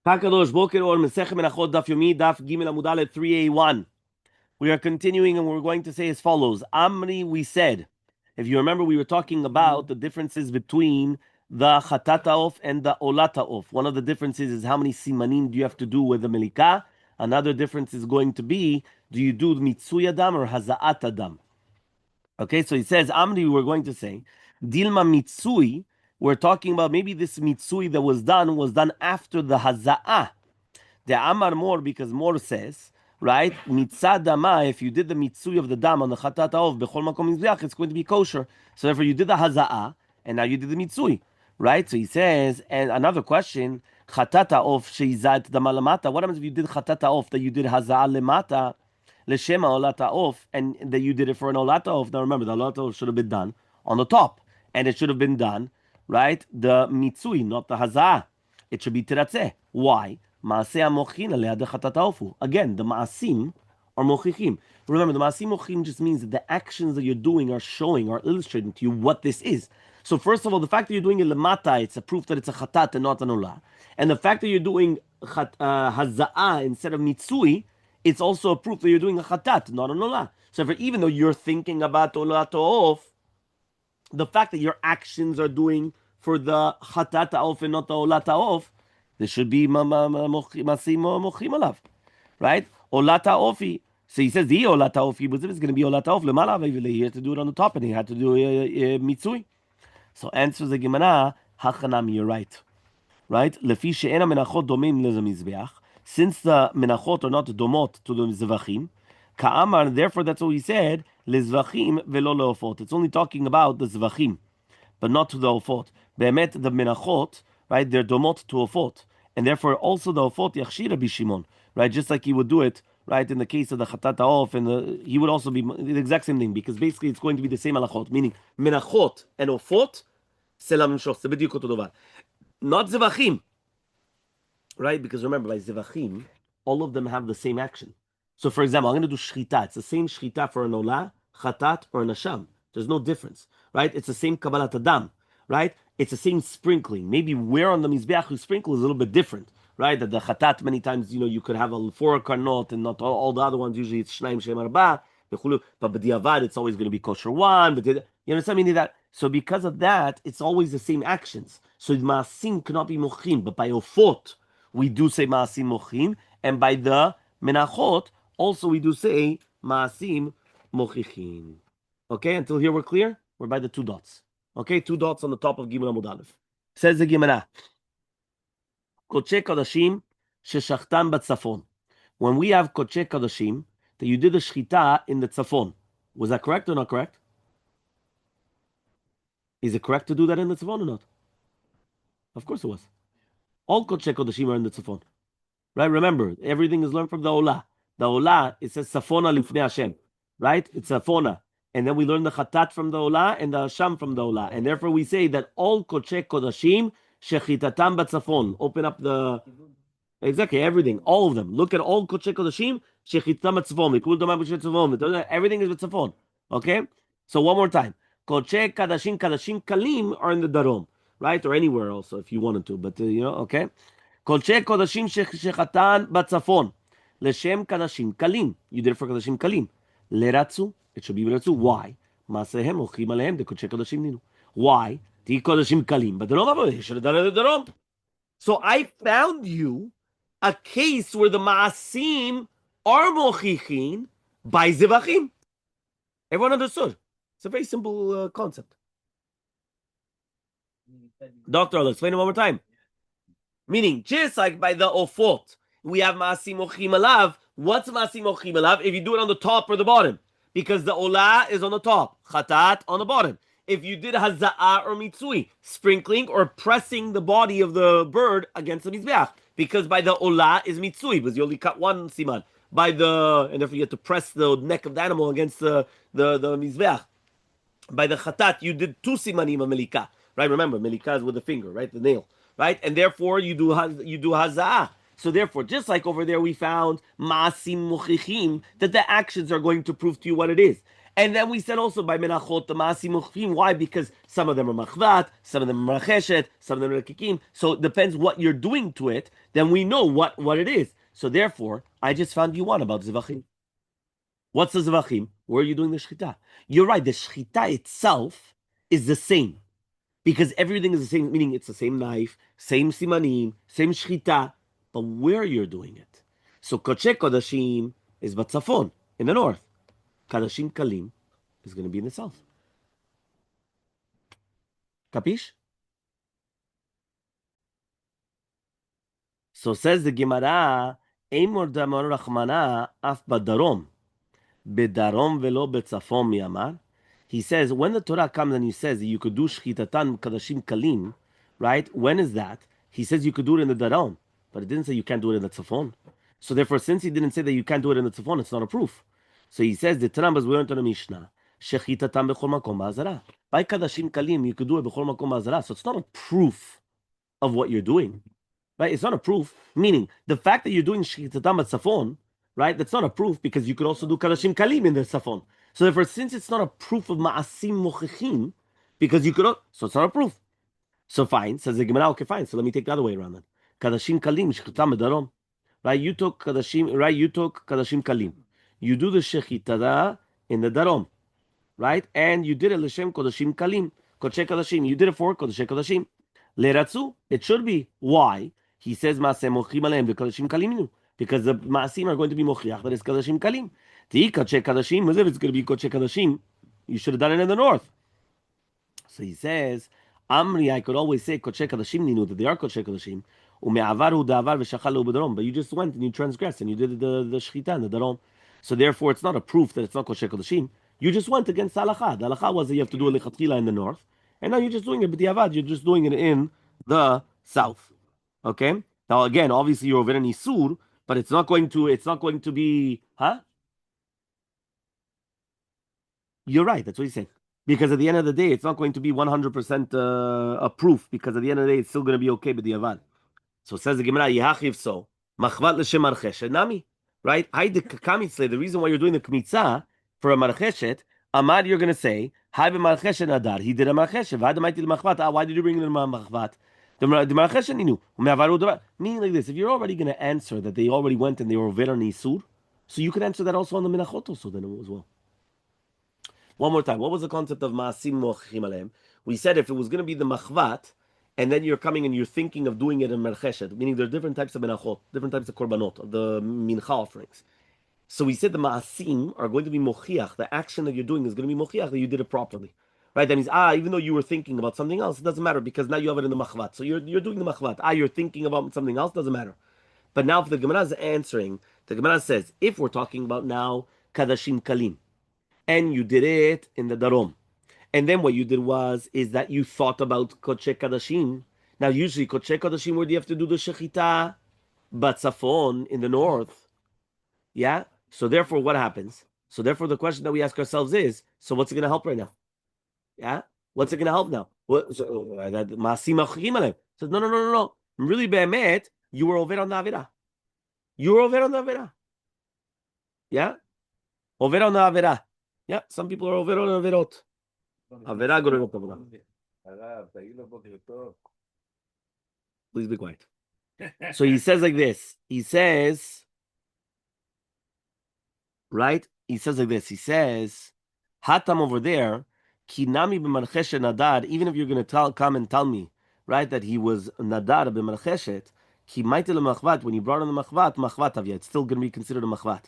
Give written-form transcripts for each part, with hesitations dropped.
Hakadosh Boker or Masechet Menachot Daf Yomi Daf Gimel Amud Aleph 3A1. We are continuing and we're going to say as follows. Amri, we said, if you remember, we were talking about the differences between the Chatata Of and the Olata Of. One of the differences is how many simanim do you have to do with the Melika. Another difference is going to be, do you do Mitsui Adam or Haza'at Adam? Okay, so he says, Amri, we're going to say, Dilma Mitsui, we're talking about maybe this Mitsui that was done after the Haza'ah. The Amar Mor, because Mor says, right, Mitzad Dama, if you did the Mitsui of the Dam on the Chatat Ha'ov, Bechol Makom Mizbeach, it's going to be kosher. So therefore you did the Haza'ah, and now you did the Mitsui, right? So he says, and another question, Chatat Ha'ov Sheizat Dama Lamata, what happens if you did Chatat Ha'ov, that you did Haza'ah Lemata, Leshema Olata Of, and that you did it for an Olata Of? Now remember, the Olata Of should have been done on the top, and it should have been done, right, the Mitsui, not the Haza'ah. It should be Tiratzeh. Why? Again, the ma'asim are mochichim. Remember, the ma'asim mochichim just means that the actions that you're doing are showing, are illustrating to you what this is. So first of all, the fact that you're doing it lemata, it's a proof that it's a chatat and not an olah. And the fact that you're doing haza'ah instead of mitsui, it's also a proof that you're doing a chatat, not an olah. So even though you're thinking about olah to'of, the fact that your actions are doing for the chatat ta'of and not the olah ta'of, there should be masim mochim alav, right? Olata ofi. So he says the olata ofi, but if it's going to be olata of lemala, he had to do it on the top, and he had to do mitsui. So answers the Gemara, hachanam, you're right, right? Lefi she'ena menachot domim lezamizbeach. Since the menachot are not domot to the zvachim, ka'amar. Therefore, that's what he said. Lezvachim velo leofot. It's only talking about the zvachim, but not to the ofot. Be'emet the menachot, right? They're domot to ofot, and therefore also the ofot yachshira bishimon, right? Just like he would do it, right, in the case of the chatat ha'of, and he would also be the exact same thing, because basically it's going to be the same halachot, meaning menachot and ofot selam mishos sebediuk oto dovar, not zevachim, right? Because remember, by zevachim, all of them have the same action. So, for example, I'm going to do shchita. It's the same shchita for an olah, chatat, or an asham. There's no difference, right? It's the same kabbalat adam, right? It's the same sprinkling. Maybe where on the mizbeach you sprinkle is a little bit different, right? That the chatat, many times, you could have a 4 karnot and not all the other ones. Usually it's shnaim shem arba, but b'diavad it's always going to be kosher 1. But you understand meaning that? So because of that, it's always the same actions. So maasim cannot be mochim, but by ofot we do say maasim mochim, and by the menachot also we do say maasim mochichim. Okay, until here we're clear. We're by the 2 dots. Okay, 2 dots on the top of Gimel Amud Aleph. Says the Gemara, Koche Kodashim sheshachtan batzafon. When we have Koche Kodashim, that you did the shchita in the tzafon, was that correct or not correct? Is it correct to do that in the tzafon or not? Of course it was. All Koche Kodashim are in the tzafon, right? Remember, everything is learned from the olah. The olah, it says safona lifnei Hashem, right? It's safona. And then we learn the chatat from the olah and the hasham from the olah. And therefore we say that all koche kodashim shechitatam batzafon. Open up the... Exactly, everything. All of them. Look at all koche kodashim shechitatam batzafon. Everything is batzafon. Okay? So one more time. Koche kadashim kalim are in the darom. Right? Or anywhere also if you wanted to. But, okay? Koche kodashim shechatan batzafon. Leshem kadashim kalim. You did it for kadashim kalim. Leratzu. It should be Ratzu. Why? Masehem ochim alehem dekoche kodashim ninu. Why? Ti kodashim kalim. But the Roma should have done it at the Rom. So I found you a case where the maasim are mochichin by zevachim. Everyone understood. It's a very simple concept. Doctor, I'll explain it one more time. Meaning, just like by the ofot, we have maasim ochim alav. What's maasim ochim alav? If you do it on the top or the bottom. Because the olah is on the top, chatat on the bottom. If you did haza'ah or mitsui, sprinkling or pressing the body of the bird against the mizbeach, because by the olah is mitsui, because you only cut 1 siman. And therefore you have to press the neck of the animal against the mizbeach. By the chatat, you did 2 simanim of melika, right? Remember, melika is with the finger, right? The nail, right? And therefore you do haza'ah. So therefore, just like over there we found maasim muchichim, that the actions are going to prove to you what it is. And then we said also by Menachot, the Ma'asim Mochim. Why? Because some of them are Machvat, some of them are Masechet, some of them are Kikim. So it depends what you're doing to it. Then we know what it is. So therefore, I just found you one about Zvachim. What's the Zvachim? Where are you doing the Shechita? You're right. The Shechita itself is the same. Because everything is the same, meaning it's the same knife, same simanim, same Shechita. But where you're doing it. So Koche Kodashim is Batzafon, in the north. Kadashim Kalim is going to be in the south. Capish? So says the Gemara, Eimor damar rachmana af badarom, bedarom velo betzafon miyamar. He says, when the Torah comes and he says that you could do shchitatan kadashim kalim, right? When is that? He says you could do it in the darom, but it didn't say you can't do it in the tzafon. So therefore, since he didn't say that you can't do it in the tzafon, it's not a proof. So he says the Tanam, we learned on the Mishnah, shechitatan bechol makom ba'azara. By kadashim kalim, you could do it bechol makom ba'azara. So it's not a proof of what you're doing. Right? It's not a proof. Meaning, the fact that you're doing shchitatam at safon, right? That's not a proof because you could also do kadashim kalim in the safon. So therefore, since it's not a proof of ma'asim mochechim, because you could, so it's not a proof. So fine, says the Gemara. Okay, fine. So let me take the other way around then. Kadashim kalim shchitam bedarom. Right? You took kadashim. Right? You took kadashim kalim. You do the shechitah in the darom, right? And you did it l'shem kodashim kalim, kodesh kadashim. You did it for kodesh kadashim. Leratzu, it should be. Why? He says Maaseh mochim aleim v'kadashim kaliminu, because the Maasim are going to be mochiach that is kadashim kalim. Ti kodesh kadashim, as if it's going to be kodesh kadashim, you should have done it in the north. So he says, Amri, I could always say kodesh kadashim ninu, that they are kodesh kadashim. Ume'avaru da'avar v'shachal b'darom, but you just went and you transgressed and you did the shchita in the darom. So therefore, it's not a proof that it's not kodesh kadashim. You just went against the halakha. The halakha was that you have to do a lechatchila in the north, and now you're just doing it b'diavad. You're just doing it in the south. Okay. Now again, obviously you're over an isur, but it's not going to be, huh? You're right. That's what he's saying. Because at the end of the day, it's not going to be 100% a proof. Because at the end of the day, it's still going to be okay b'diavad. So says the Gemara, Yehachiv so machvat l'shem marcheshet nami, right? The reason why you're doing the kmitza for a marcheshet, Amad, you're going to say, Hai b'marcheshet nadar. He did a marcheshet. Why did you bring in the machvat? The marcheshet ninu. Meaning like this, if you're already going to answer that they already went and they were over on Isur, so you could answer that also on the Menachot also then as well. One more time. What was the concept of ma'asim mochim aleim? We said if it was going to be the machvat, and then you're coming and you're thinking of doing it in mercheshet, meaning there are different types of menachot, different types of korbanot, of the mincha offerings. So we said the ma'asim are going to be mochiach. The action that you're doing is going to be mochiach that you did it properly. Right? That means, even though you were thinking about something else, it doesn't matter because now you have it in the machvat. So you're doing the machvat. You're thinking about something else, doesn't matter. But now if the Gemara is answering, the Gemara says, if we're talking about now kadashim kalim, and you did it in the darom, and then what you did is that you thought about kodesh kadashim. Now usually kodesh kadashim, where do you have to do the shechita? Batzafon in the north. Yeah? So therefore what happens? So therefore the question that we ask ourselves is, so what's it going to help right now? Yeah? What's it going to help now? So no. Really be'emet, you were over on the avera. You were over on the avera. Yeah? Over on the avera. Yeah, some people are over on the averot. Avera גוררת עבודה. Please be quiet. So he says like this. He says, right? He says like this. He says, Hatam over there, Kinami b'marcheshet nadar, even if you're going to come and tell me, right, that he was nadar b'marcheshet, ki maitel machvat, when you brought on the machvat avya, it's still going to be considered a machvat.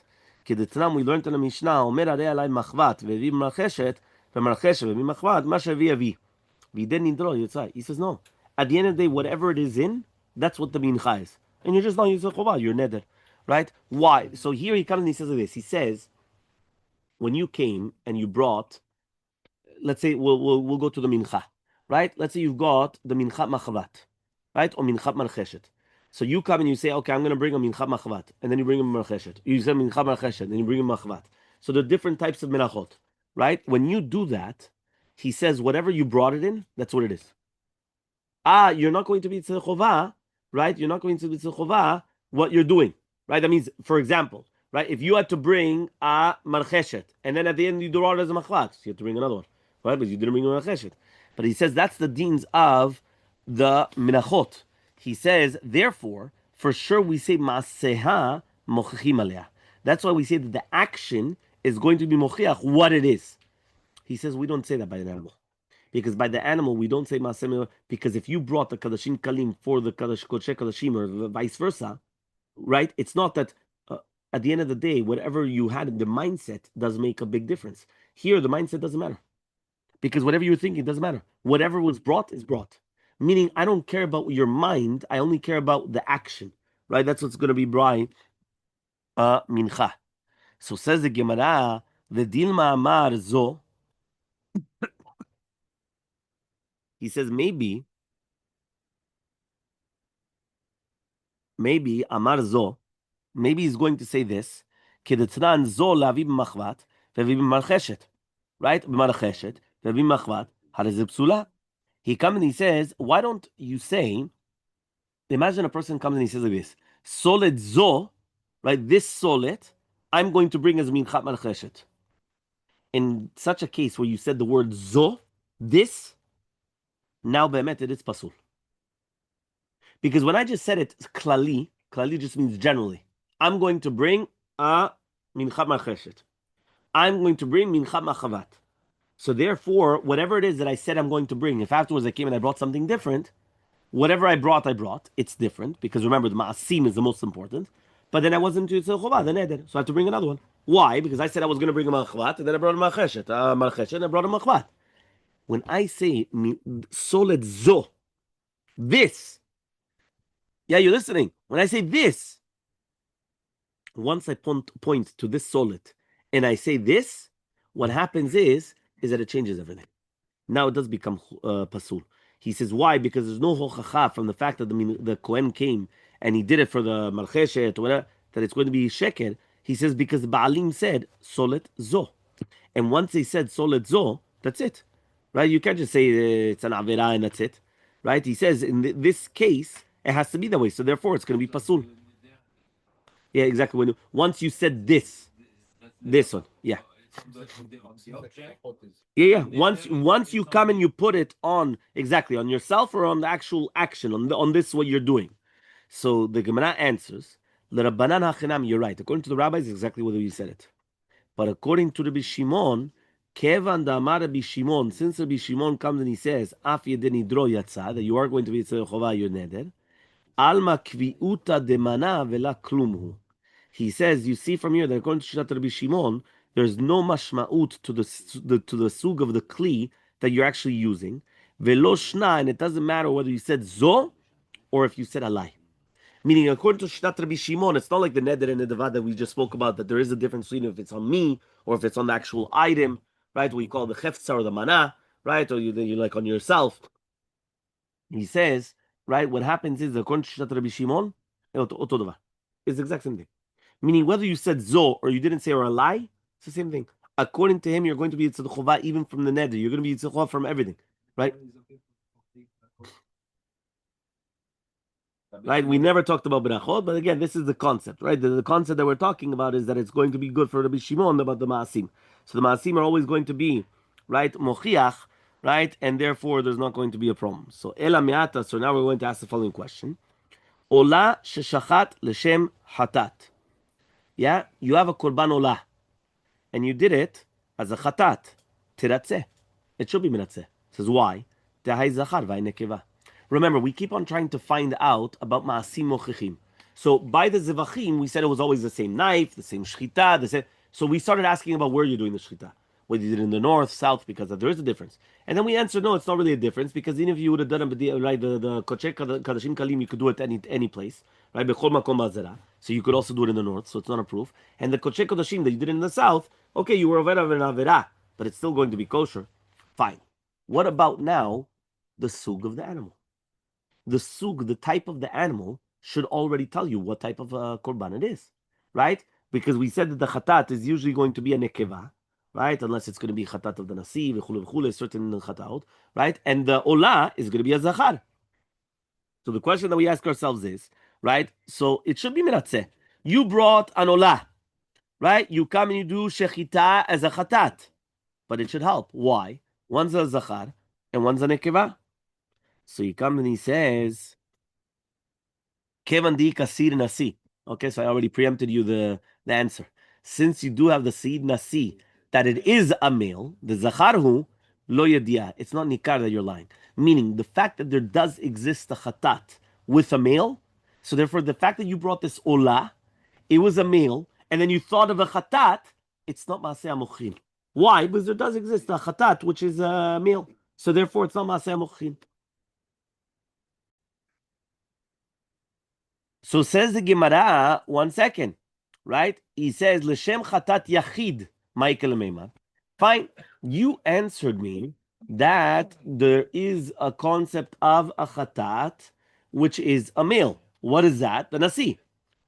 K'detanam, we learned in the Mishnah, Omer arei alai machvat, ve'vi b'marcheshet, b'marcheshet, ve'vi machvat, ma shevi avi. V'iden nidro yotzai. He says, no. At the end of the day, whatever it is in, that's what the mincha is. And you're just not using chovah, you're neder. Right? Why? So here he comes and he says like this. He says, when you came and you brought, let's say we'll go to the mincha, right? Let's say you've got the mincha machvat, right? Or mincha marcheshet. So you come and you say, okay, I'm going to bring a mincha machvat, and then you bring a marcheshet. You say mincha marcheshet, and then you bring a machvat. So there are different types of menachot, right? When you do that, he says whatever you brought it in, that's what it is. You're not going to be tzedek chovah, right? You're not going to be tzedek chovah what you're doing, right? That means, for example, right? If you had to bring a Marcheshet, and then at the end you do it as a Machlat, so you have to bring another one, right? But you didn't bring a Marcheshet. But he says that's the deans of the Menachot. He says, therefore, for sure we say Maseha Mochachim Aliyah. That's why we say that the action is going to be Mochiach, what it is. He says we don't say that by an animal. Because by the animal, we don't say Masem, because if you brought the Kadashim Kalim for the Kodesh Kadashim or vice versa, right? It's not that at the end of the day, whatever you had, the mindset does make a big difference. Here, the mindset doesn't matter. Because whatever you were thinking doesn't matter. Whatever was brought is brought. Meaning, I don't care about your mind, I only care about the action, right? That's what's going to be brought mincha. So says the Gemara, the Dilma Amar Zo. He says maybe Amar Zo, maybe he's going to say this, Kedetzran Zo lavi b'machvat, vevi b'marcheshet, right? B'marcheshet, vevi b'machvat, harezeh psula. He comes and he says, why don't you say, imagine a person comes and he says like this, Solet Zo, right? This Solet, I'm going to bring as minchat marcheshet. In such a case where you said the word Zo, this, now be'emet it is pasul. Because when I just said it, klali just means generally. I'm going to bring a minchat marcheshet. I'm going to bring minchat machavat. So therefore, whatever it is that I said I'm going to bring, if afterwards I came and I brought something different, whatever I brought, it's different. Because remember, the ma'asim is the most important. But then I wasn't to Chovah, the neder. So I have to bring another one. Why? Because I said I was going to bring a machavat, and then I brought a marcheshet, and I brought a machavat. When I say solid zo, this, yeah, you're listening. When I say this, once I point to this solid and I say this, what happens is that it changes everything. Now it does become pasul. He says, why? Because there's no hochacha from the fact that the Kohen came and he did it for the Marcheshet or whatever, that it's going to be sheker. He says, because the Baalim said, solet zo. And once they said solet zo, that's it. Right? You can't just say it's an avera and that's it. Right? He says, in this case, it has to be that way. So therefore, it's going to be pasul. Yeah, exactly. Once you said this one, yeah. Yeah. Once you come and you put it on exactly on yourself or on the actual action on this what you're doing. So the Gemara answers, "L'Rabbanan hachinam." You're right. According to the rabbis, exactly whether you said it. But according to Rabbi Shimon, Kevan da'amar Rabbi Shimon, since Rabbi Shimon comes and he says, "Af yedeni dro yatsa," that you are going to be Yitzchak Chovah your neder, alma kviuta demana vela klumhu. He says, you see from here that according to Shitat Rabbi Shimon, there's no mashma'ut to the sug of the kli that you're actually using. Velo shna, and it doesn't matter whether you said zo or if you said alai. Meaning, according to Shitat Rabbi Shimon, it's not like the neder and the devad that we just spoke about, that there is a difference between if it's on me or if it's on the actual item, right? What you call the chefza or the mana, right? Or you like on yourself. He says, right, what happens is, according to Shitat Rabbi Shimon, it's the exact same thing. Meaning, whether you said zo or you didn't say or a lie, it's the same thing. According to him, you're going to be Yitzchak Chovah even from the neder. You're going to be Yitzchak Chovah from everything, right? Right? We never talked about Menachot, but again, this is the concept, right? The concept that we're talking about is that it's going to be good for Rabbi Shimon about the Ma'asim. So the Ma'asim are always going to be, right, Mochiach, right? And therefore, there's not going to be a problem. So, Ela Me'ata, so now we're going to ask the following question. Ola sheshachat l'shem hatat. Yeah, you have a korban olah, and you did it as a chatat, tiratzeh. It should be minatzeh. It says why? Tehai zachar v'nekeva. Remember, we keep on trying to find out about ma'asim mochichim. So by the zevachim, we said it was always the same knife, the same shchita, the same. So we started asking about where you're doing the shchita. Whether you did it in the north, south, because there is a difference. And then we answered, no, it's not really a difference, because even if you would have done it, right, the kochek kadashim kalim, you could do it any place, right? Bechol makom hazera. So you could also do it in the north, so it's not a proof. And the kochek kadashim that you did in the south, okay, you were avera avera, but it's still going to be kosher. Fine. What about now the sug of the animal? The sug, the type of the animal, should already tell you what type of korban it is, right? Because we said that the chatat is usually going to be a nekeva, right? Unless it's going to be chatat of the nasi, v'chule, certain chataot, right? And the olah is going to be a zachar. So the question that we ask ourselves is, right? So it should be minatzeh. You brought an olah. right? You come and you do shechita as a chatat, but it should help. Why? One's a zachar and one's a nekeva. So he comes and he says, Kevan di kasir nasi. Okay, so I already preempted you the answer. Since you do have the seed nasi, that it is a male, the zacharhu, lo yadia. It's not nikar that you're lying. Meaning, the fact that there does exist a chatat with a male, so therefore the fact that you brought this olah, it was a male, and then you thought of a chatat, it's not maseh mochin. Why? Because there does exist a chatat, which is a male. So therefore it's not maseh mochin. So says the Gemara, 1 second, right? He says, L'shem chatat yachid, Michael Meimar. Fine. You answered me that there is a concept of a chatat, which is a male. What is that? The nasi.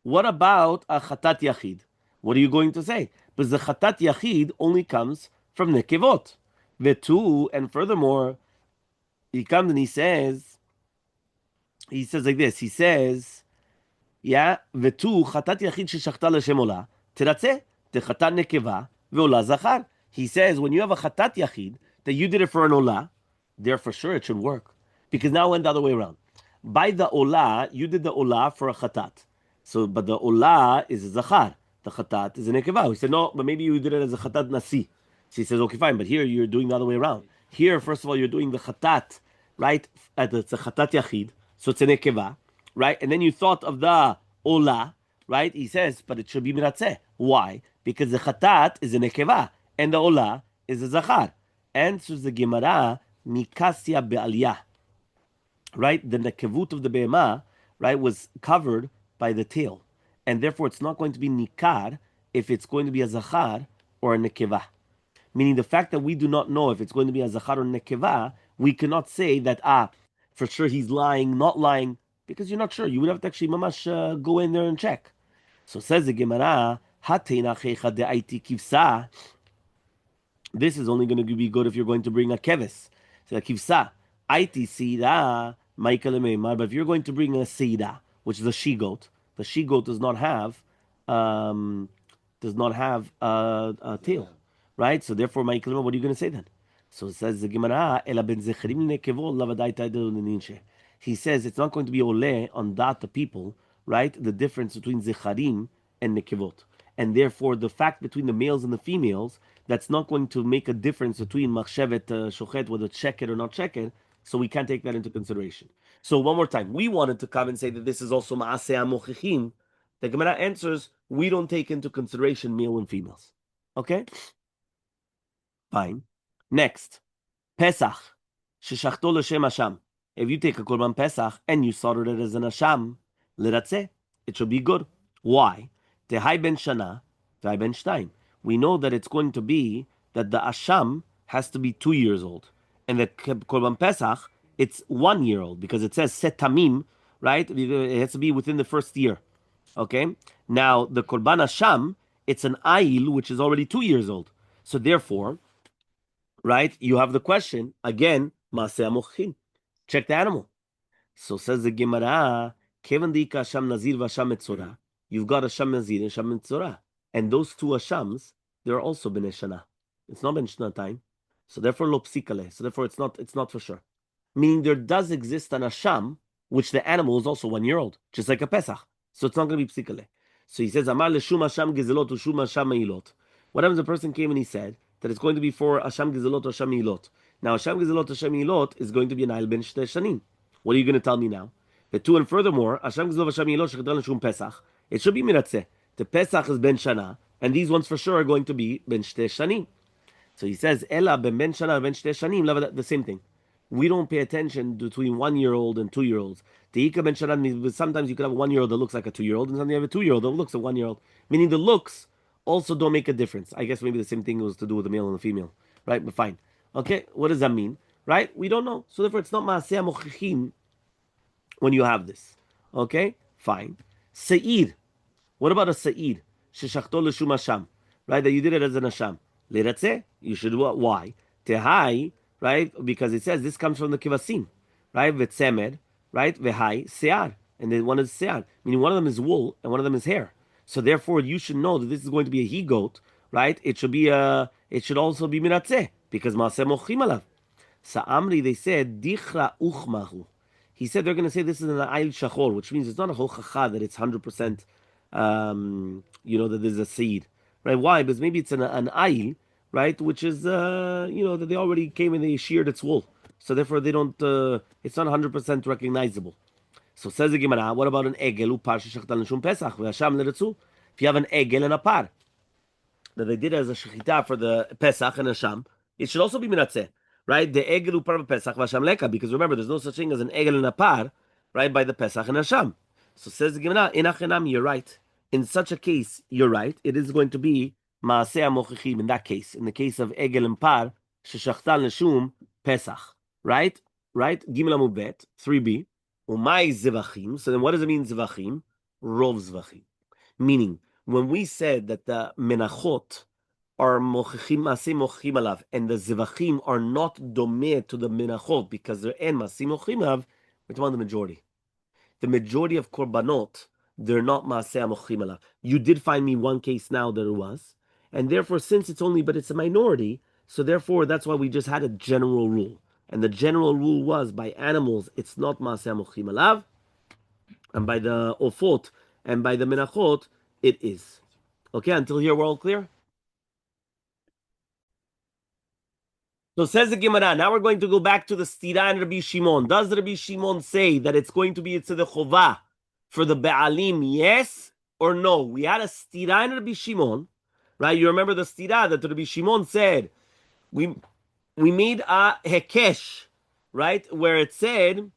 What about a chatat yachid? What are you going to say? Because the chatat yachid only comes from nekevot. Vetu, and furthermore, he comes and he says like this, he says, yeah, ותו חטאת יחיד ששחטה לשם עולה, תרצה, תחטא נקבה ועולה זכר. He says, when you have a chatat yachid, that you did it for an olah, there for sure it should work. Because now it went the other way around. By the olah, you did the olah for a chatat. So, but the olah is a zachar. The chatat is a nekeva. He said, no, but maybe you did it as a chatat nasi. So he says, okay, fine, but here you're doing the other way around. Here, first of all, you're doing the chatat, right? It's a chatat yachid, so it's a nekeva, right? And then you thought of the olah, right? He says, but it should be miratzeh. Why? Because the chatat is a nekeva, and the olah is a zachar. Answers the Gemara, mikasya be'aliyah. Right? The nekevut of the be'ema, right, was covered by the tail. And therefore it's not going to be nikar if it's going to be a zachar or a nekeva. Meaning the fact that we do not know if it's going to be a zachar or nekeva, we cannot say that, for sure he's lying, not lying, because you're not sure. You would have to actually mamash go in there and check. So says the Gemara, this is only going to be good if you're going to bring a keves. So a kivsa, aiti seida, Michael Meimar. But if you're going to bring a seida, which is a she goat, the she goat does not have a tail, right? So therefore, Michael, what are you going to say then? So it says the Gemara, Ela ben zechrim nekevol lavadai taidel ninshe. He says it's not going to be ole on that the people, right? The difference between zecharim and nekevot. And therefore, the fact between the males and the females, that's not going to make a difference between machshevet shochet, whether check it or not check it. So we can't take that into consideration. So one more time, we wanted to come and say that this is also ma'aseh amochichim. The Gemara answers, we don't take into consideration male and females. Okay? Fine. Next, Pesach. Sheshachto l'shem Hasham. If you take a korban Pesach and you slaughtered it as an Hasham, l'ratzeh, it should be good. Why? Tehai ben shana, tehai ben shtaim. We know that it's going to be that the Hasham has to be 2 years old. And the korban Pesach, it's 1 year old because it says set tamim, right? It has to be within the first year. Okay? Now, the korban Hasham, it's an ayil, which is already 2 years old. So therefore, right, you have the question, again, Maseh Mochin. Check the animal. So says the Gemara, Kevan Dika Hasham Nazir Vasham Metzorah. You've got Hasham Nazir and Hasham Metzorah. And those two Hashams, they're also Ben Shana. It's not Ben Shana time. So therefore, Lo Psikale. So therefore, it's not for sure. Meaning there does exist an Hasham, which the animal is also 1 year old, just like a Pesach. So it's not going to be Psikale. So he says, Amar Leshum Hasham Gezelot Ushum Hasham Meilot. What happens? A person came and he said that it's going to be for Hasham Gezelot or Hasham Meilot. Now, Hasham Gezelot or Hasham Meilot is going to be an Ayil Ben Shtei Shanim. What are you going to tell me now? The two, and furthermore, Hasham Gezelot Hasham Meilot Shechadal Shum Pesach. It should be Miratzeh. The Pesach is Ben Shana, and these ones for sure are going to be Ben Shtei Shanim. So he says, Ella Ben Shana Ben Shtei Shanim, the same thing. We don't pay attention between 1 year old and 2 year olds. Teika Ben Shana means sometimes you could have a 1 year old that looks like a 2 year old, and sometimes you have a 2 year old that looks like a 1 year old. Meaning the looks also don't make a difference. I guess maybe the same thing was to do with the male and the female, right? But fine. Okay, what does that mean? Right? We don't know. So therefore, it's not Maaseh Mochichim when you have this. Okay, fine. Se'ir. What about a Se'ir? Sheshachto l'shum Hasham. Right? That you did it as an Hasham. L'ratzeh. You should what? Why? Tehai. Right? Because it says this comes from the Kivasim. Right? V'tzemed. Right? V'hai. Se'ar. And then one is Se'ar. Meaning one of them is wool and one of them is hair. So therefore, you should know that this is going to be a he-goat, right? It should also be minatzeh, because maaseh mochim alav. Sa'amri, they said, dichra uchmahu. He said they're going to say this is an ayil shachor, which means it's not a hochacha that it's 100%, that there's a seed, right? Why? Because maybe it's an ayil, right? Which is, that they already came and they sheared its wool. So therefore they don't, it's not 100% recognizable. So says the Gemara, what about an egel, upar shechtal nishum pesach, v'hasham leretzu? If you have an egel and a par, that they did as a shechita for the pesach and a sham, it should also be minatzeh. Right, the egel upar pesach v'asham leka, because remember, there's no such thing as an egel and a par, right, by the pesach and a sham. So says the Gemara, inachenam, you're right. In such a case, you're right. It is going to be maaseh mochichim in that case. In the case of egel and par, sheshachtal neshum pesach. Right, Gimel amud bet 3b. Umay zevachim. So then, what does it mean zevachim? Rov zevachim. Meaning, when we said that the menachot are mochichim masim mochichim alav, and the zevachim are not domeh to the menachot because they're en masim mochichim alav, we're talking about the majority. The majority of korbanot, they're not maaseh mochichim alav. You did find me one case now that it was, and therefore, since it's a minority, so therefore that's why we just had a general rule, and the general rule was by animals it's not maaseh mochichim alav, and by the ofot and by the menachot it is. Okay, until here we're all clear. So says the Gemara, now we're going to go back to the Stira and Rabbi Shimon. Does Rabbi Shimon say that it's going to be the Chovah for the Ba'alim, yes or no? We had a Stira and Rabbi Shimon, right? You remember the Stira that Rabbi Shimon said, we made a Hekesh, right? Where it said,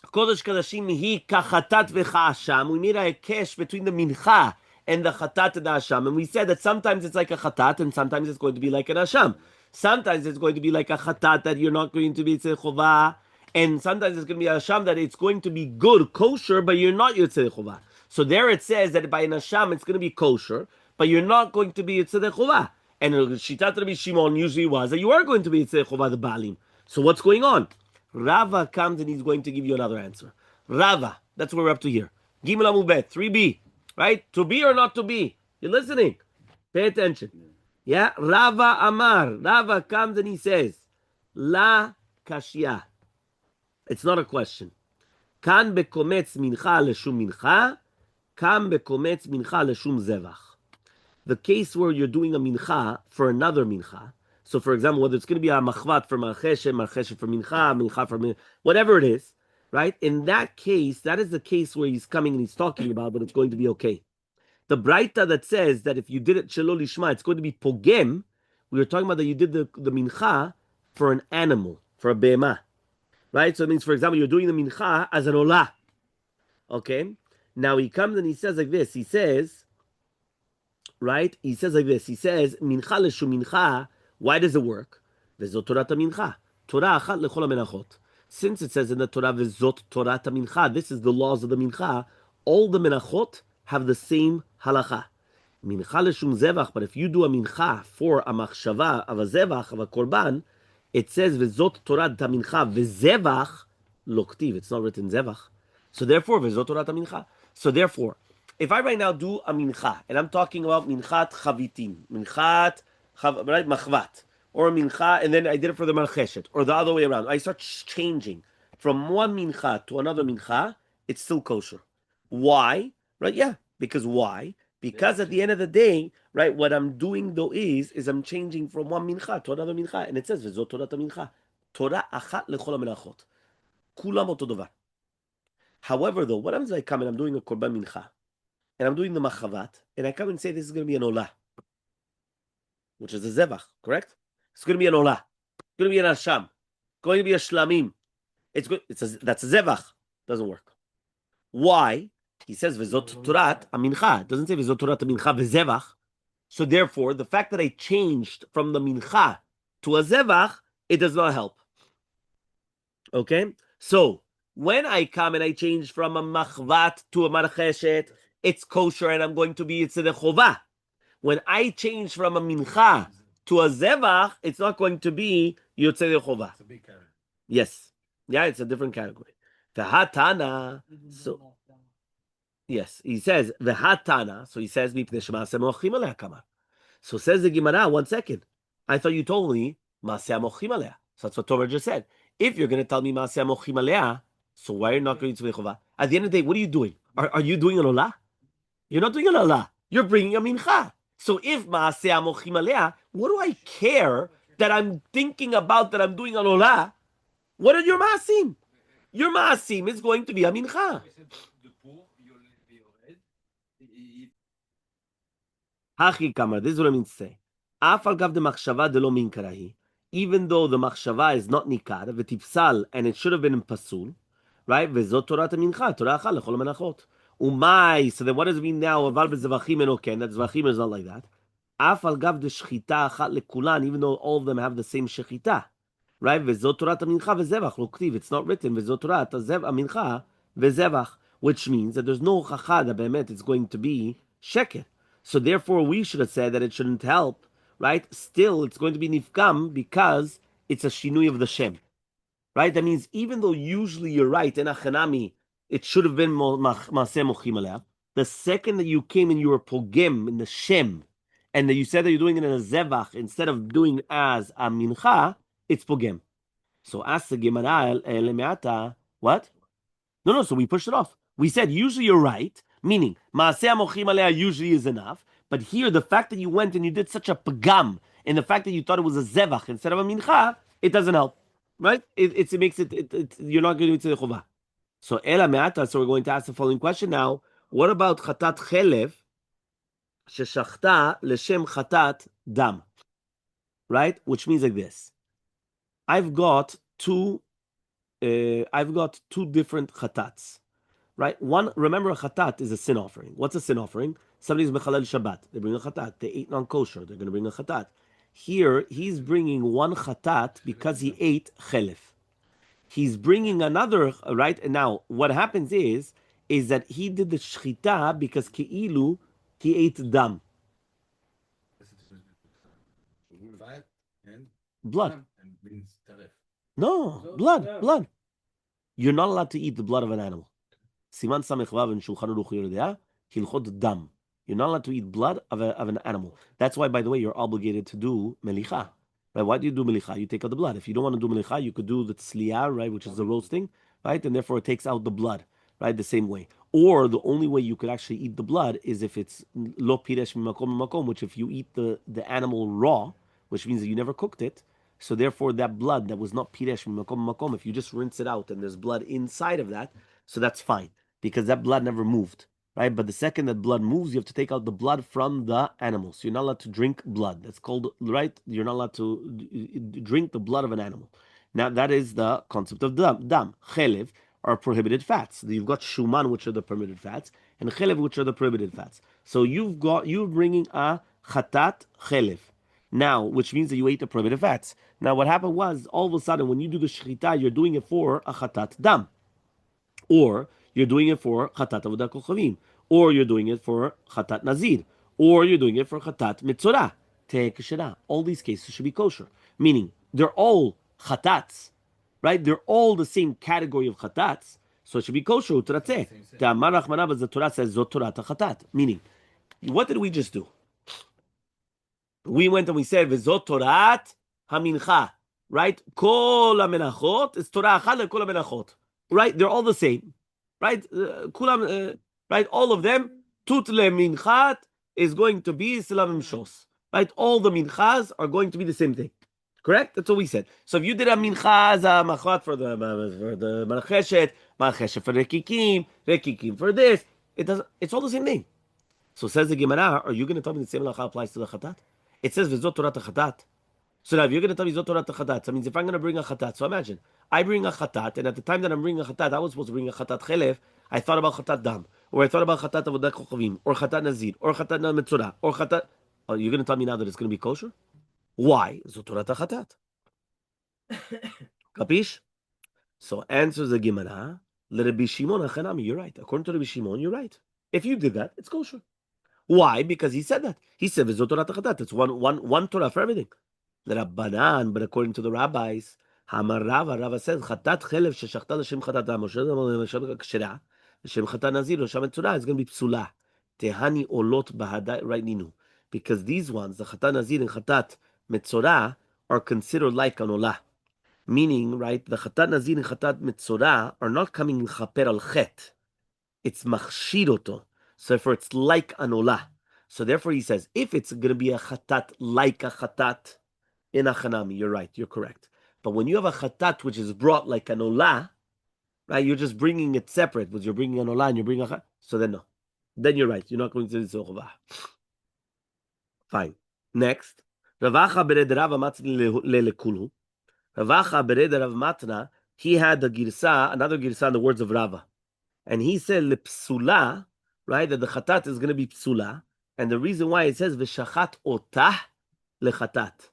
Kodesh Kadashim hi kachatat v'cha'asham. We made a Hekesh between the Mincha and the Chatat and the Asham. And we said that sometimes it's like a Chatat and sometimes it's going to be like an Asham. Sometimes it's going to be like a chatat that you're not going to be Yitzei Chovah, and sometimes it's going to be a Hasham that it's going to be good, kosher, but you're not Yitzei Chovah. So there it says that by an Hasham it's going to be kosher, but you're not going to be Yitzei Chovah. And Shitat Rabbi Shimon usually was that you are going to be Yitzei Chovah the Baalim. So what's going on? Rava comes and he's going to give you another answer. Rava, that's what we're up to here. Gimel amud bet 3b, right? To be or not to be? You're listening. Pay attention. Yeah, Rava Amar. Rava comes and he says, La kashya. It's not a question. Kan bekometz mincha leshum mincha, kan bekometz mincha leshum zevach. The case where you're doing a mincha for another mincha. So, for example, whether it's going to be a machvat for marcheshet for mincha for whatever it is, right? In that case, that is the case where he's coming and he's talking about, but it's going to be okay. The Braita that says that if you did it Shelo Lishma, it's going to be Pogem, we were talking about that you did the mincha for an animal, for a behemah. Right? So it means, for example, you're doing the mincha as an olah. Okay? Now he comes and he says like this. He says, right? He says like this. He says, mincha leshum mincha, why does it work? Vezot Torah mincha. Torah achat lechol menachot. Since it says in the Torah, Vezot Torah mincha, this is the laws of the mincha, all the menachot have the same halacha. Mincha leshum zevach, but if you do a mincha for a machshava of a zevach, of a korban, it says vezot Torah mincha vezevach loktiv. It's not written zevach. So therefore, vezot Torah mincha. So therefore, if I right now do a mincha, and I'm talking about minchat chavitim, right, machvat, or a mincha, and then I did it for the marcheshet, or the other way around, I start changing from one mincha to another mincha, it's still kosher. Why? Right? Yeah. Because why? Because at the end of the day, right, what I'm doing though is I'm changing from one mincha to another mincha. And it says, Vezot Torah mincha. Torah achat lechol menachot. Kulam oto dovar. However, though, what happens if I come and I'm doing a korban mincha, and I'm doing the machavat, and I come and say this is going to be an olah, which is a zevach, correct? It's going to be an olah. It's going to be an asham. It's going to be a shlamim. That's a zevach. Doesn't work. Why? He says vezot Torah mincha. It doesn't say vezot Torah mincha vezevach. So therefore, the fact that I changed from the mincha to a zevach, it does not help. Okay? So when I come and I change from a machvat to a marcheshet, it's kosher and I'm going to be Yitzei Chovah. When I change from a mincha to a zevach, it's not going to be Yitzei Chovah. It's a big category. Yes. Yeah, it's a different category. The hatana. So Yes, he says the hatana. So he says mipnei shemaaseh mochim aleh kamar. So says the Gemara. 1 second. I thought you told me maaseh mochim aleh. So that's what Torah just said. If you're going to tell me maaseh mochim aleh, so why are you not going to tzvei? At the end of the day, what are you doing? Are you doing an olah? You're not doing an olah. You're bringing a mincha. So if maaseh mochim aleh, what do I care that I'm thinking about that I'm doing an olah? What are your maasim? Your maasim is going to be a mincha. Hachi kamar. This is what I mean to say. Afal gav de machshava de lo min karahi. Even though the machshava is not nikar, v'tipsal, and it should have been in pasul, right? V'zot Torah mincha, Torah achal lechol menachot. Umay. So then, what does it mean now? Aval b'zevachim enoken. That zvachim is not like that. Afal gav de shchita achat lekulan. Even though all of them have the same shechita, right? V'zot Torah mincha v'zevach lo ktiv. It's not written v'zot Torah mincha v'zevach, which means that there's no chacha that be'emet it's going to be sheker. So therefore, we should have said that it shouldn't help, right? Still, it's going to be nifkam because it's a shinui of the shem, right? That means even though usually you're right in achanami, it should have been maseh mochim aleh. The second that you came and you were pogem in the shem, and that you said that you're doing it in a zevach instead of doing as a mincha, it's pogem. So ask the Gemara lemeata, what? No, so we pushed it off. We said usually you're right, meaning maaseh mochim aleh usually is enough, but here the fact that you went and you did such a pagam, and the fact that you thought it was a zevach instead of a mincha, it doesn't help, right? It makes it you're not going to do the chovah. So ela me'ata. So we're going to ask the following question now. What about chatat chelev sheshachta leshem chatat dam, right? Which means like this. I've got two different chatats. Right? One, remember a chatat is a sin offering. What's a sin offering? Somebody's mechalel Shabbat. They bring a chatat. They ate non-kosher. They're going to bring a chatat. Here, he's bringing one chatat because he ate chelef. He's bringing another, right? And now, what happens is that he did the shchita because keilu, he ate dam. Blood. No, blood. You're not allowed to eat the blood of an animal. Siman Samech Vav and Shulchan Aruch Yordea, Hilchot Dam. You're not allowed to eat blood of an animal. That's why, by the way, you're obligated to do melicha. Right? Why do you do melicha? You take out the blood. If you don't want to do melicha, you could do the tzliya, right, which is the roasting, right, and therefore it takes out the blood, right, the same way. Or the only way you could actually eat the blood is if it's lo piresh mimakom mimakom, which if you eat the animal raw, which means that you never cooked it. So therefore, that blood that was not piresh mimakom mimakom, if you just rinse it out and there's blood inside of that, so that's fine, because that blood never moved, right? But the second that blood moves, you have to take out the blood from the animal. So you're not allowed to drink blood. That's called, right? You're not allowed to drink the blood of an animal. Now, that is the concept of dam. Chelev are prohibited fats. You've got shuman, which are the permitted fats, and chelev, which are the prohibited fats. So you're bringing a chatat chelev. Now, which means that you ate the prohibited fats. Now, what happened was, all of a sudden, when you do the shechita, you're doing it for a chatat dam. Or you're doing it for chatat avodat kochavim, or you're doing it for chatat nazir, or you're doing it for chatat mitzorah, te'ekeshera. All these cases should be kosher, meaning they're all chatats, right? They're all the same category of chatats, so it should be kosher. Utratzeh. Te'amar Rachmana, but the Torah says zot Torah chatat. Meaning, what did we just do? We went and we said v'zot Torah hamincha, right? Kol menachot is Torah achad lekol menachot. Right, they're all the same, right? Right, all of them. Tut le minchat is going to be silam shos. Right, all the minchas are going to be the same thing. Correct? That's what we said. So if you did a mincha as a machat for the Menachot, Menachot for rekikim for this, it doesn't. It's all the same thing. So says the Gemara, are you going to tell me the same halacha applies to the chatat? It says v'zot Torah chatat. So now, if you're going to tell me zot Torah chatat, that means if I'm going to bring a chatat, so imagine, I bring a chatat, and at the time that I'm bringing a chatat, I was supposed to bring a chatat chelev, I thought about chatat dam, or I thought about chatat avodat kochavim, or chatat nazir, or chatat metzorah, or chatat... Oh, you're going to tell me now that it's going to be kosher? Why? Zot Torah chatat. Capish? So answers the Gemara, Rabbi Shimon achanami, you're right. According to Rabbi Shimon, you're right. If you did that, it's kosher. Why? Because he said that. He said zot Torah chatat. It's one Torah for everything. The Rabbanan, but according to the rabbis, Hamar Rava says, Chatat chelev sheshachta l'shem chatat dam, L'shem chatat nazir or shamet tzorah is going to be psula. Tehani olot bahadai, right, Ninu? Because these ones, the chatat nazir and chatat metzorah, are considered like an olah. Meaning, right, the chatat nazir and chatat metzorah are not coming in chaper al chet. It's machshiroto. So therefore, it's like an olah. So therefore, he says, if it's going to be a chatat like a chatat in a chanami, you're right, you're correct. But when you have a chatat which is brought like an olah, right, you're just bringing it separate, but you're bringing an olah and you're bringing a chatat. So then no. Then you're right. You're not going to do this. Fine. Next. Ravacha bered Rava matni lelekulu. Ravacha bered Rav Matna, he had the girsa, another girsa in the words of Rava. And he said lepsula, right, that the chatat is going to be psula. And the reason why it says v'shachat otah lechatat,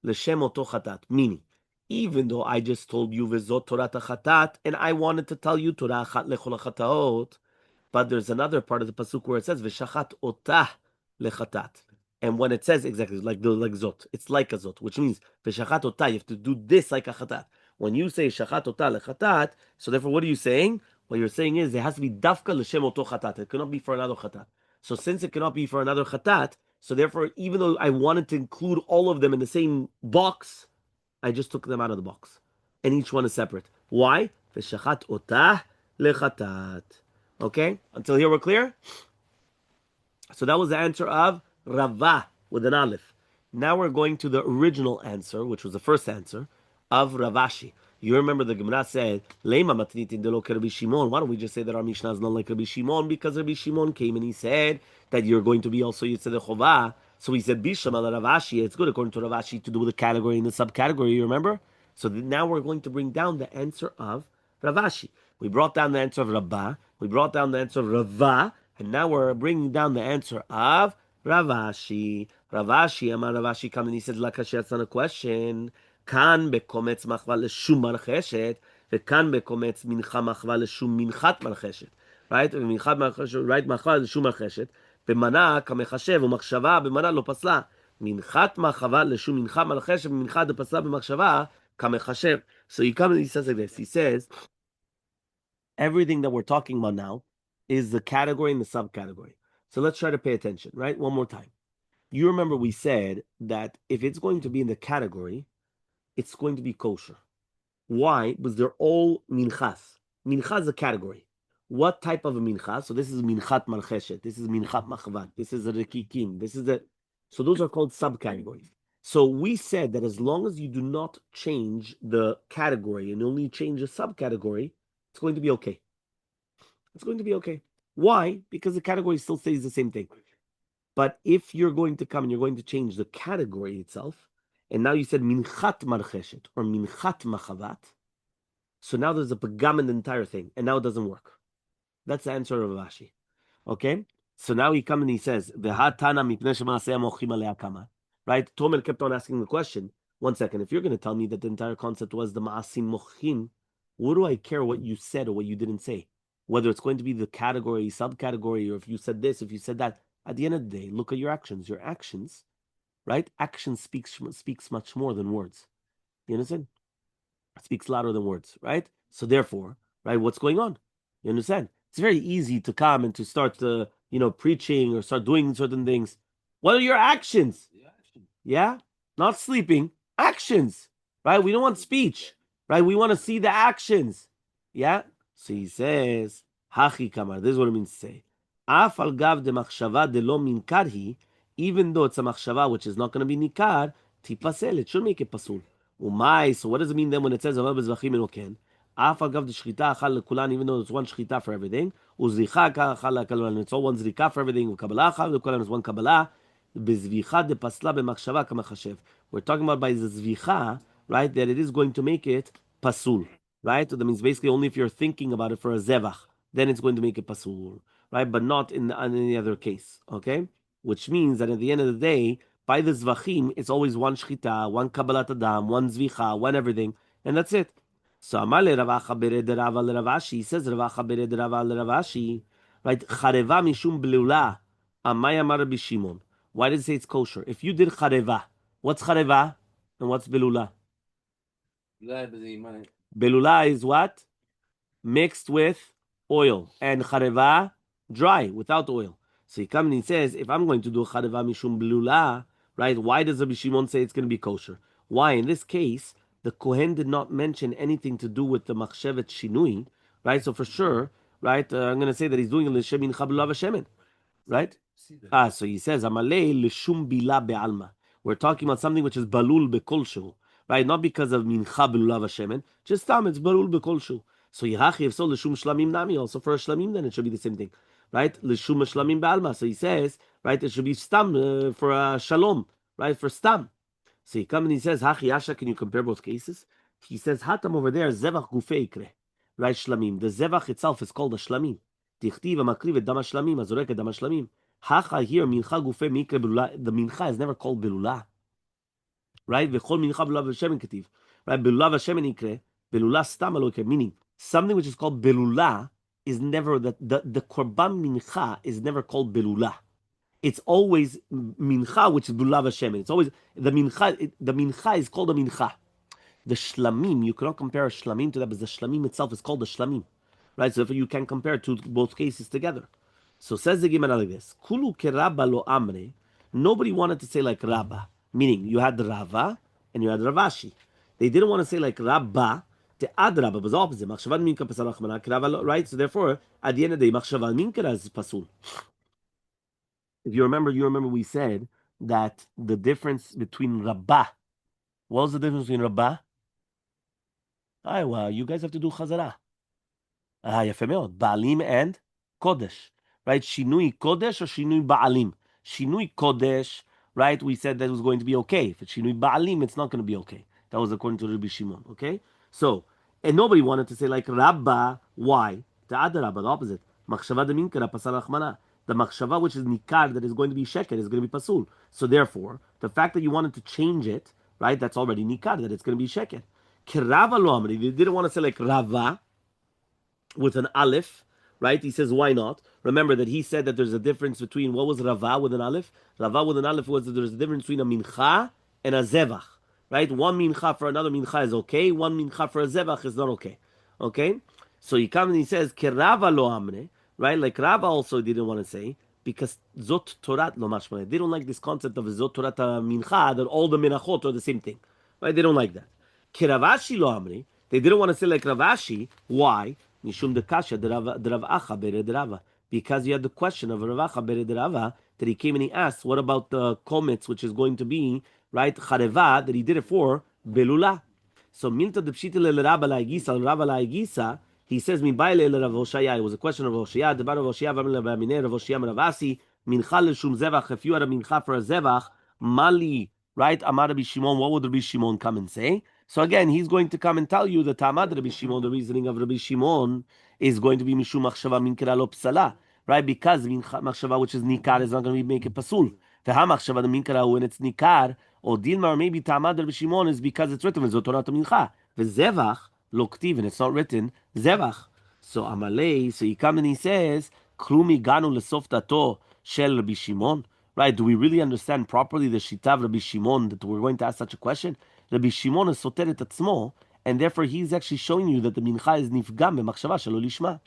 l'shem oto chatat, meaning, even though I just told you v'zot Torah chatat, and I wanted to tell you Torah achat lechol chataot, but there's another part of the pasuk where it says v'shachat otah lechatat. And when it says exactly like zot, it's like a zot, which means v'shachat otah, you have to do this like a chatat. When you say shachat otah lechatat, so therefore what are you saying? What you're saying is it has to be dafka l'shem oto chatat. It cannot be for another chatat. So since it cannot be for another chatat, so therefore even though I wanted to include all of them in the same box, I just took them out of the box, and each one is separate. Why? V'shachat otah lechatat. Okay, until here we're clear. So that was the answer of Rava with an aleph. Now we're going to the original answer, which was the first answer of Ravashi. You remember the Gemara said, "Lema matnitin delo Rabbi Shimon." Why don't we just say that our Mishnah is not like Rabbi Shimon? Because Rabbi Shimon came and he said that you're going to be also Yitzedek Chovah. So he said, "Bisham al Ravashi." It's good according to Ravashi to do the category and the subcategory. You remember? So now we're going to bring down the answer of Ravashi. We brought down the answer of Rabbah. We brought down the answer of Rava. And now we're bringing down the answer of Ravashi. Amar Ravashi come and he said, Lakashi, that's not a question. Kan bekometz machva l'shum marcheshet, vekan bekometz mincha machva l'shum minchat marcheshet. Right? Minchat marcheshet, right? Machva l'shum marcheshet. במנה כמחשב ומחשבה במנה לא פסלה. מנחת מחשבה לשום מנחה מלחשב ומנחה דפסלה במחשבה כמחשב. So he comes and he says like this. He says, everything that we're talking about now is the category and the subcategory. So let's try to pay attention, right? One more time. You remember we said that if it's going to be in the category, it's going to be kosher. Why? Because they're all minchas. Mincha is a category. What type of a mincha? So this is minchat marcheshet. This is minchat machvat. This is a rekikim. This is a... So those are called subcategories. So we said that as long as you do not change the category and only change the subcategory, it's going to be okay. It's going to be okay. Why? Because the category still stays the same thing. But if you're going to come and you're going to change the category itself, and now you said minchat marcheshet or minchat machavat, so now there's a pagam in the entire thing, and now it doesn't work. That's the answer of Ravashi. Okay? So now he comes and he says, right? Tomer kept on asking the question, 1 second, if you're going to tell me that the entire concept was the ma'asim mochim, what do I care what you said or what you didn't say? Whether it's going to be the category, subcategory, or if you said this, if you said that. At the end of the day, look at your actions. Your actions, right? Action speaks much more than words. You understand? It speaks louder than words, right? So therefore, right, what's going on? You understand? It's very easy to come and to start, preaching or start doing certain things. What are your actions? Yeah? Not sleeping. Actions, right? We don't want speech, right? We want to see the actions. Yeah? So he says, Hachi Kamar, this is what it means to say. Af al gav de machshava de lo minkar hi, even though it's a machshava which is not going to be nikar, tipasel, it should make it pasul. Umay, so what does it mean then when it says avav bezvachim enoken? Af al gav de shchita achal lekulan, even though it's one shchita for everything. Uzricha achal lekulan, it's all one zrika for everything. Ukabbalah achal lekulan is one kabbalah. Bezvicha de pasla b'machshava kamachashev. We're talking about by the zvicha, right, that it is going to make it pasul, right? So that means basically only if you're thinking about it for a zevach, then it's going to make it pasul, right? But not in any other case, okay? Which means that at the end of the day, by the zvachim, it's always one shchita, one kabbalat adam, one zvicha, one everything, and that's it. So Amale Ravacha bered Rava Ravashi says Ravacha bered Rava Ravashi, right? Chareva mishum bleula, Amay Amar Rabbi Shimon. Why does it say it's kosher? If you did chareva, what's chareva and what's belula? Belula is what? Mixed with oil, and chareva, dry, without oil. So he comes and he says, if I'm going to do chareva mishum blula, right, why does Rabbi Shimon say it's going to be kosher? Why? In this case, the Kohen did not mention anything to do with the machshevet shinui, right? So for sure, right, I'm going to say that he's doing it l'shem mincha blula v'shemen, right? So he says, Amalei l'shum bila be'alma. We're talking about something which is balul bekolshu, right? Not because of mincha belulav hashemen, just tam, it's balul bekolshu. So Yehachi, if so, l'shum shlamim nami, also for a shlamim, then it should be the same thing, right? L'shum shlamim be'alma. So he says, right, it should be stam for a shalom, right, for stam. So he comes and he says, Hachi Asha, can you compare both cases? He says, Hatam over there, Zevach Gufei Ikre, right, Shlamim. The Zevach itself is called a Shlamim. Tichtiv Makriv Dama Shlamim, Azorek Dama Shlamim. Hacha here, Mincha Gufei Mikre Belula. The Mincha is never called Belula, right? V'chol Mincha Belula V'Shemen Ketiv, right? Belula V'Shemen Ikre, Belula Stam Aloke, meaning something which is called Belula is never, the Korban Mincha is never called Belula. It's always mincha, which is bulav Hashem. It's always the mincha. The mincha is called a mincha. The shlamim, you cannot compare a shlamim to that, because the shlamim itself is called a shlamim, right? So if you can compare to both cases together. So says the Gemara like this: Kulu kerabba lo amre. Nobody wanted to say like Rabba, meaning you had Rava and you had Ravashi. They didn't want to say like Rabba. The ad Rabba was opposite. Machshavad minka pasal achmana, right? So therefore, at the end of the day, machshavad minka is pasul. If you remember we said that the difference between Rabbah, what was the difference between Rabbah? Well, you guys have to do Chazarah. יפה מאוד. Baalim and Kodesh. Right? Shinui Kodesh or Shinui Baalim? Shinui Kodesh, right? We said that was going to be okay. If it's Shinui Baalim, it's not going to be okay. That was according to Rabbi Shimon. Okay? So, and nobody wanted to say like Rabba. Why? The other Rabba, the opposite. Machshava de minkara pasal achmana. The machshava, which is nikar, that is going to be sheker, is going to be pasul. So therefore, the fact that you wanted to change it, right, that's already nikar, that it's going to be sheker. Kirava lo amri. They didn't want to say like Rava with an aleph, right? He says, why not? Remember that he said that there's a difference between, what was Rava with an aleph? Rava with an aleph was that there's a difference between a mincha and a zevach, right? One mincha for another mincha is okay. One mincha for a zevach is not okay. Okay? So he comes and he says, Kerava lo amne, right? Like Rava also didn't want to say, because zot torat lo mashmane. They don't like this concept of zot torat mincha, that all the menachot are the same thing, right? They don't like that. Keravashi lo amne. They didn't want to say like Ravashi. Why? Mishum de kasha de Rav Acha bered Rava. Because you had the question of Rav Acha bered Rava, that he came and he asked, what about the komets, which is going to be, right, chareva, that he did it for belula. So milta de pshita le Rabba la Igisa, Rabba la Igisa, he says, mi baile le Rav Hoshaya. It was a question of Hoshaya, the bar of Hoshaya, v'amil le b'amine, Rav Hoshaya meravasi, mincha le shum zevach, if you had a mincha for a zevach, mali, right, Amar Rabbi Shimon, what would Rabbi Shimon come and say? So again, he's going to come and tell you the Tamad Rabbi Shimon, the reasoning of Rabbi Shimon is going to be Mishum Machshava Minkara Lo Psala, right? Because Machshava, which is Nikar, is not going to make it Pasul. The Hamachshava, the Minkara, when it's Nikar, or Dilma, or maybe Tamad Rabbi Shimon is because it's written, Zotorat Mincha. The Zevach, Loktiv, and it's not written, Zevach. So Amaleh, so he comes and he says, Krumi Ganu Lesof Tato Shel Rabbi Shimon. Right? Do we really understand properly the Shita of Rabbi Shimon that we're going to ask such a question? Rabbi Shimon is soter et atzmo, and therefore he's actually showing you that the mincha is nifgam b'machshava shelo lishma.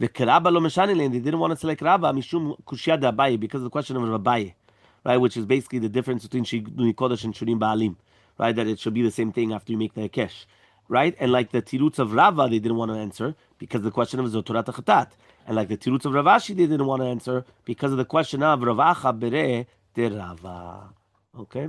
V'kerabba lo meshani, they didn't want to select Rabba mishum kushya de Abaye, because of the question of Abaye, right? Which is basically the difference between Shinui Kodesh and Shurim Baalim, right? That it should be the same thing after you make the Hekesh, right? And like the tirutz of Rava, they didn't want to answer because the question of Zotorat Chatat. And like the tirutz of Ravashi, they didn't want to answer because of the question of Ravacha bere de Rava. Okay?